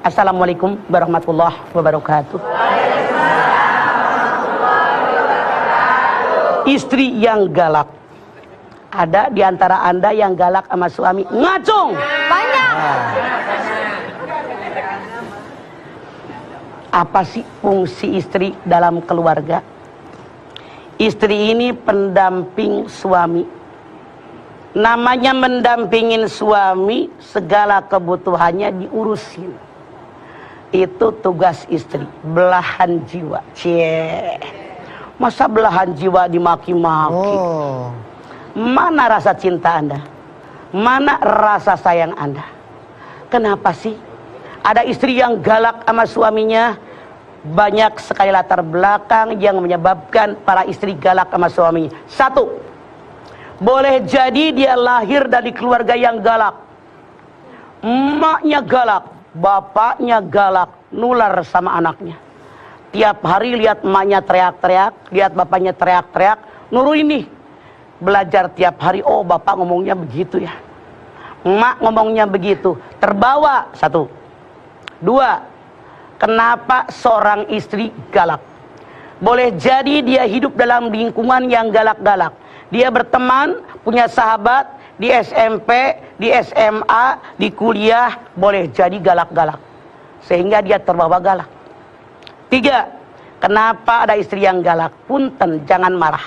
Assalamualaikum warahmatullahi wabarakatuh. Istri yang galak. Ada di antara Anda yang galak sama suami? Ngacung. Banyak. Apa sih fungsi istri dalam keluarga? Istri ini pendamping suami. Namanya mendampingin suami, segala kebutuhannya diurusin. Itu tugas istri. Belahan jiwa. Cie. Masa belahan jiwa dimaki-maki? Mana rasa cinta Anda? Mana rasa sayang Anda? Kenapa sih ada istri yang galak sama suaminya? Banyak sekali latar belakang yang menyebabkan para istri galak sama suaminya. Satu, boleh jadi dia lahir dari keluarga yang galak. Emaknya galak, bapaknya galak, nular sama anaknya. Tiap hari lihat emaknya teriak-teriak, lihat bapaknya teriak-teriak, nurunin nih. Belajar tiap hari, oh bapak ngomongnya begitu ya, emak ngomongnya begitu, terbawa. Satu. Dua, kenapa seorang istri galak? Boleh jadi dia hidup dalam lingkungan yang galak-galak. Dia berteman, punya sahabat di SMP, di SMA, di kuliah, boleh jadi galak-galak, sehingga dia terbawa galak. Tiga, kenapa ada istri yang galak? Punten, jangan marah.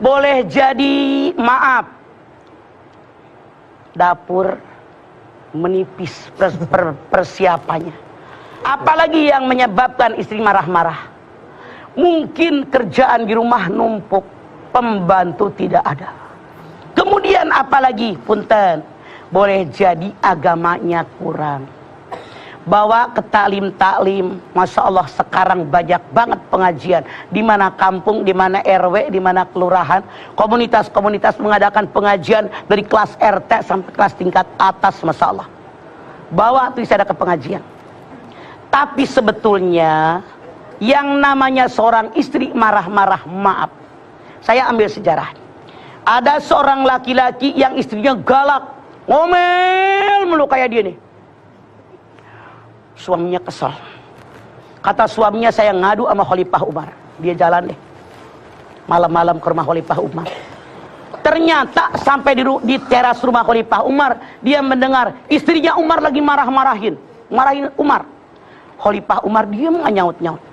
Boleh jadi, maaf, dapur menipis persiapannya. Apalagi yang menyebabkan istri marah-marah? Mungkin kerjaan di rumah numpuk, pembantu tidak ada. Kemudian apalagi, punten, boleh jadi agamanya kurang. Bawa ke taklim, Masya Allah sekarang banyak banget pengajian. Di mana kampung, di mana RW, di mana kelurahan, komunitas-komunitas mengadakan pengajian dari kelas RT sampai kelas tingkat atas, Masya Allah. Bawa tuh ada ke pengajian. Tapi sebetulnya yang namanya seorang istri marah-marah, maaf, saya ambil sejarah. Ada seorang laki-laki yang istrinya galak, ngomel mulu kayak dia nih. Suaminya kesal. Kata suaminya, saya ngadu sama Khalifah Umar. Dia jalan deh malam-malam ke rumah Khalifah Umar. Ternyata sampai di teras rumah Khalifah Umar, dia mendengar istrinya Umar lagi marahin Umar. Khalifah Umar diam, nggak nyaut-nyaut.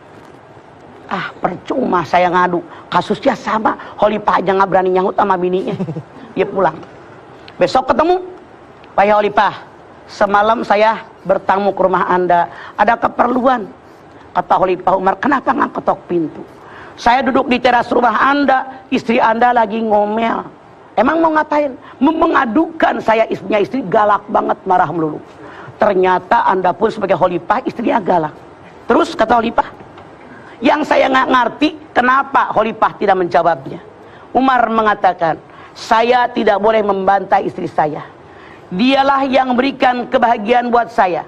Ah, percuma saya ngadu, kasusnya sama. Khalifah aja nggak berani nyaut sama bininya. Dia pulang. Besok ketemu, Pak Khalifah, semalam saya bertamu ke rumah Anda, ada keperluan. Kata Khalifah Umar, kenapa nggak ketok pintu? Saya duduk di teras rumah Anda, istri Anda lagi ngomel. Emang mau ngapain? Mengadukan saya, istrinya istri galak banget, marah melulu. Ternyata Anda pun sebagai Khalifah, istrinya galak. Terus kata Khalifah, yang saya nggak ngerti, kenapa Khalifah tidak menjawabnya? Umar mengatakan, saya tidak boleh membantai istri saya. Dialah yang memberikan kebahagiaan buat saya.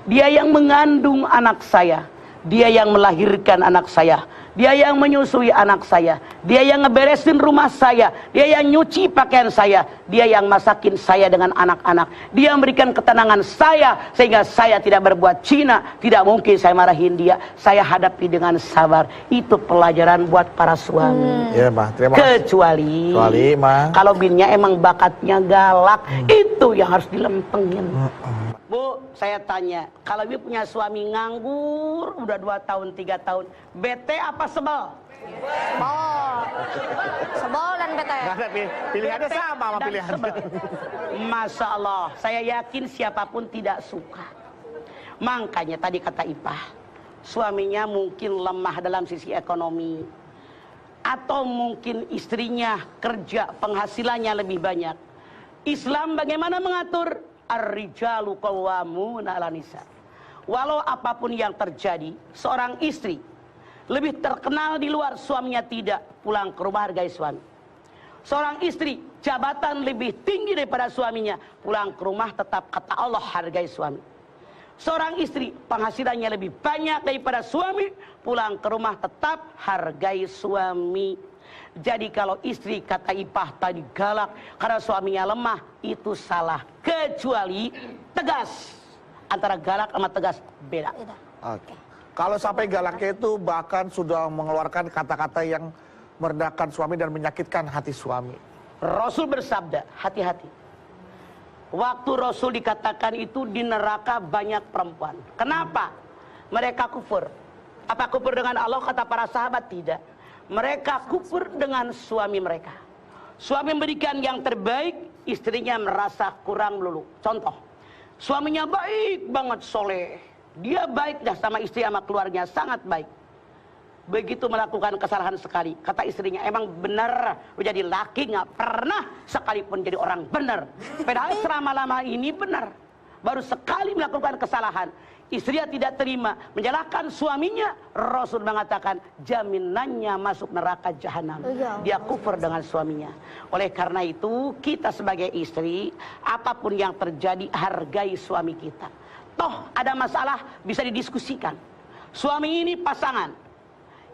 Dia yang mengandung anak saya. Dia yang melahirkan anak saya. Dia yang menyusui anak saya. Dia yang ngeberesin rumah saya. Dia yang nyuci pakaian saya. Dia yang masakin saya dengan anak-anak. Dia memberikan ketenangan saya, sehingga saya tidak berbuat zina. Tidak mungkin saya marahin dia. Saya hadapi dengan sabar. Itu pelajaran buat para suami. Ya, Ma. Terima kasih. Kecuali Ma, kalau binnya emang bakatnya galak, itu yang harus dilempengin. Bu, saya tanya, kalau ibu punya suami nganggur udah 2 tahun, 3 tahun, bete apa sebel? Sebel dan bete. nggak ada pilihannya sama sama pilihan. Masya Allah, saya yakin siapapun tidak suka. Makanya tadi kata Ipah, suaminya mungkin lemah dalam sisi ekonomi, atau mungkin istrinya kerja penghasilannya lebih banyak. Islam bagaimana mengatur? Ar-rijalu qawwamuna 'alan nisa. Walau apapun yang terjadi, seorang istri lebih terkenal di luar, suaminya tidak, pulang ke rumah hargai suami. Seorang istri jabatan lebih tinggi daripada suaminya, pulang ke rumah tetap kata Allah hargai suami. Seorang istri penghasilannya lebih banyak daripada suami, pulang ke rumah tetap hargai suami. Jadi kalau istri kata Ipah tadi galak karena suaminya lemah, itu salah. Kecuali tegas. Antara galak sama tegas beda. Oke. Kalau sampai galaknya itu bahkan sudah mengeluarkan kata-kata yang merendahkan suami dan menyakitkan hati suami. Rasul bersabda, hati-hati. Waktu Rasul dikatakan itu di neraka banyak perempuan. Kenapa? Mereka kufur. Apa kufur dengan Allah? Kata para sahabat, tidak. Mereka kufur dengan suami mereka. Suami memberikan yang terbaik, istrinya merasa kurang melulu. Contoh, suaminya baik banget, soleh. Dia baik dah sama istri sama keluarganya, sangat baik. Begitu melakukan kesalahan sekali, kata istrinya, emang benar menjadi laki nggak pernah sekalipun jadi orang benar. Padahal selama-lama ini benar. Baru sekali melakukan kesalahan, istrinya tidak terima, menyalahkan suaminya. Rasul mengatakan jaminannya masuk neraka jahanam. Dia kufur dengan suaminya. Oleh karena itu kita sebagai istri, apapun yang terjadi hargai suami kita. Toh ada masalah bisa didiskusikan. Suami ini pasangan.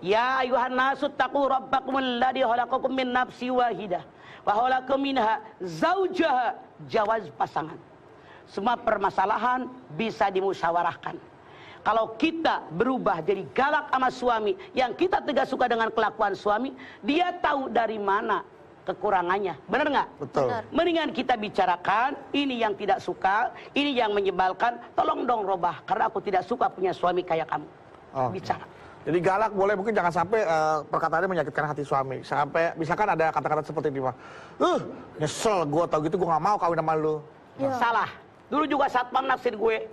Ya ayuhan nasu taqu rabbakum alladzi khalaqakum min nafsin wahidah wa khalaqa minha zaujaha. Jawaz pasangan. Semua permasalahan bisa dimusyawarahkan. Kalau kita berubah jadi galak sama suami, yang kita tidak suka dengan kelakuan suami, dia tahu dari mana kekurangannya. Benar nggak? Betul. Mendingan kita bicarakan, ini yang tidak suka, ini yang menyebalkan, tolong dong robah, karena aku tidak suka punya suami kayak kamu. Bicara. Jadi galak boleh, mungkin jangan sampai perkataannya menyakitkan hati suami. Sampai misalkan ada kata-kata seperti ini, nyesel gue, tau gitu gue nggak mau kawin sama lu. Salah. Dulu juga satpam naksir gue.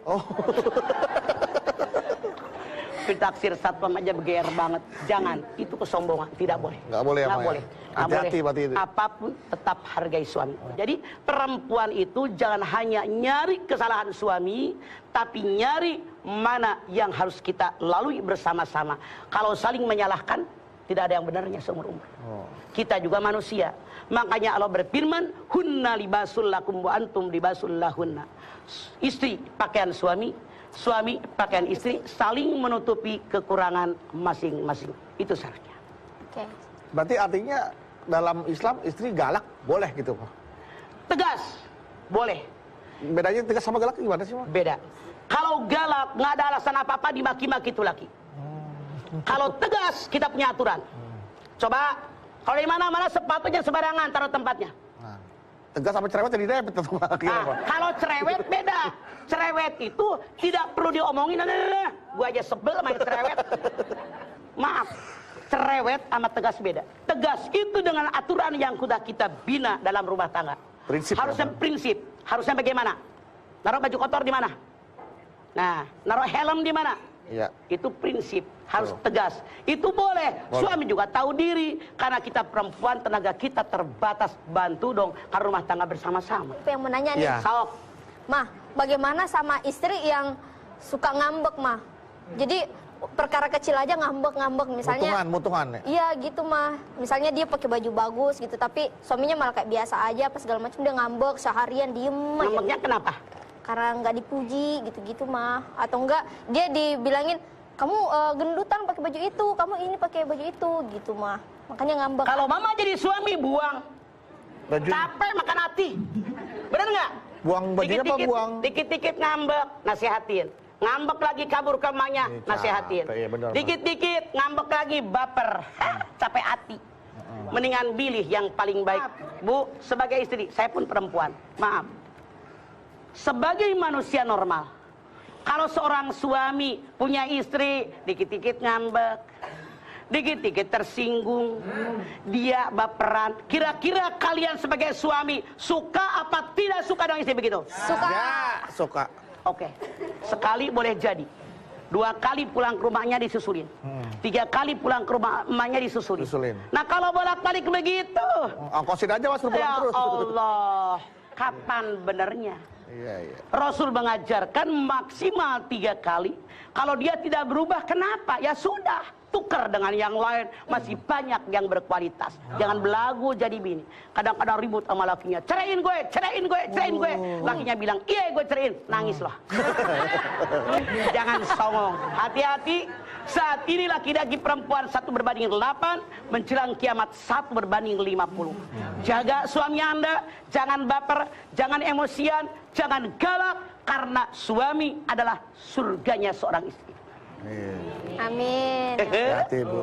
Taksir satpam aja beger banget. Jangan, itu kesombongan, tidak boleh. Nggak boleh, nggak boleh. Hati-hati berarti itu. Apapun tetap hargai suami. Jadi perempuan itu jangan hanya nyari kesalahan suami, tapi nyari mana yang harus kita lalui bersama-sama. Kalau saling menyalahkan, tidak ada yang benarnya seumur umur. Kita juga manusia. Makanya Allah berfirman, hunna libasul lakum wa antum libasul lahunna. Istri pakaian suami, suami pakaian istri, saling menutupi kekurangan masing-masing. Itu syaratnya. Oke. Berarti artinya dalam Islam istri galak boleh gitu, Pak? Tegas boleh. Bedanya tegas sama galak gimana sih, Pak? Beda. Kalau galak nggak ada alasan apa-apa, dimaki-maki itu laki. Kalau tegas kita punya aturan. Coba kalau di mana-mana sepatunya sembarangan taruh tempatnya. Tegas sama cerewet jadi debet tuh, Pak. Kalau cerewet beda. Cerewet itu tidak perlu diomongin. Nah. Gua aja sebel sama cerewet. Maaf. Cerewet sama tegas beda. Tegas itu dengan aturan yang sudah kita bina dalam rumah tangga. Prinsip. Harusnya prinsip. Harusnya bagaimana? Naruh baju kotor di mana? Nah, naruh helm di mana? Iya. Itu prinsip, harus tegas. Itu boleh. Suami juga tahu diri, karena kita perempuan tenaga kita terbatas, bantu dong karena rumah tangga bersama-sama. Yang mau nanya nih, Sok. Mah, bagaimana sama istri yang suka ngambek, Mah? Jadi perkara kecil aja ngambek-ngambek, misalnya. Mutungan ya? Iya gitu, Mah. Misalnya dia pakai baju bagus gitu, tapi suaminya malah kayak biasa aja, pas segala macam dia ngambek seharian diem aja. Ngambeknya kenapa? Karena nggak dipuji gitu-gitu, Mah. Atau enggak dia dibilangin kamu gendutan pakai baju itu, kamu ini pakai baju itu gitu, Mah. Makanya ngambek. Kalau mama jadi suami buang Baju. capek makan hati, bener nggak? Buang bajunya apa buang? Dikit-dikit ngambek, nasihatin. Ngambek lagi kabur ke emaknya, nasihatin. Iya, bener, Dikit-dikit ngambek lagi baper, capek hati. Mendingan pilih yang paling baik. Bu, sebagai istri, saya pun perempuan, maaf. Sebagai manusia normal, kalau seorang suami punya istri, dikit-dikit ngambek, dikit-dikit tersinggung, dia baperan. Kira-kira kalian sebagai suami suka apa tidak suka dengan istri begitu? Suka. Ya, suka. Oke, sekali boleh jadi. 2 kali pulang ke rumahnya disusulin. 3 kali pulang ke rumah emaknya disusulin. Nah kalau bolak-balik begitu, Ongkosin aja Mas, pulang ya terus. Allah, kapan benernya? Iya. Rasul mengajarkan maksimal 3 kali. Kalau dia tidak berubah, kenapa? Ya sudah, tukar dengan yang lain. Masih banyak yang berkualitas. Jangan belagu jadi bini. Kadang-kadang ribut sama lakinya. Ceraiin gue, ceraiin gue, ceraiin gue. Lakinya bilang, iya gue ceraiin. Nangis loh. Jangan songong. Hati-hati. Saat ini laki-laki perempuan 1 berbanding 8, menjelang kiamat 1 berbanding 50. Jaga suami Anda, jangan baper, jangan emosian, jangan galak. karena suami adalah surganya seorang istri. Amin. Hati-hati, Bu.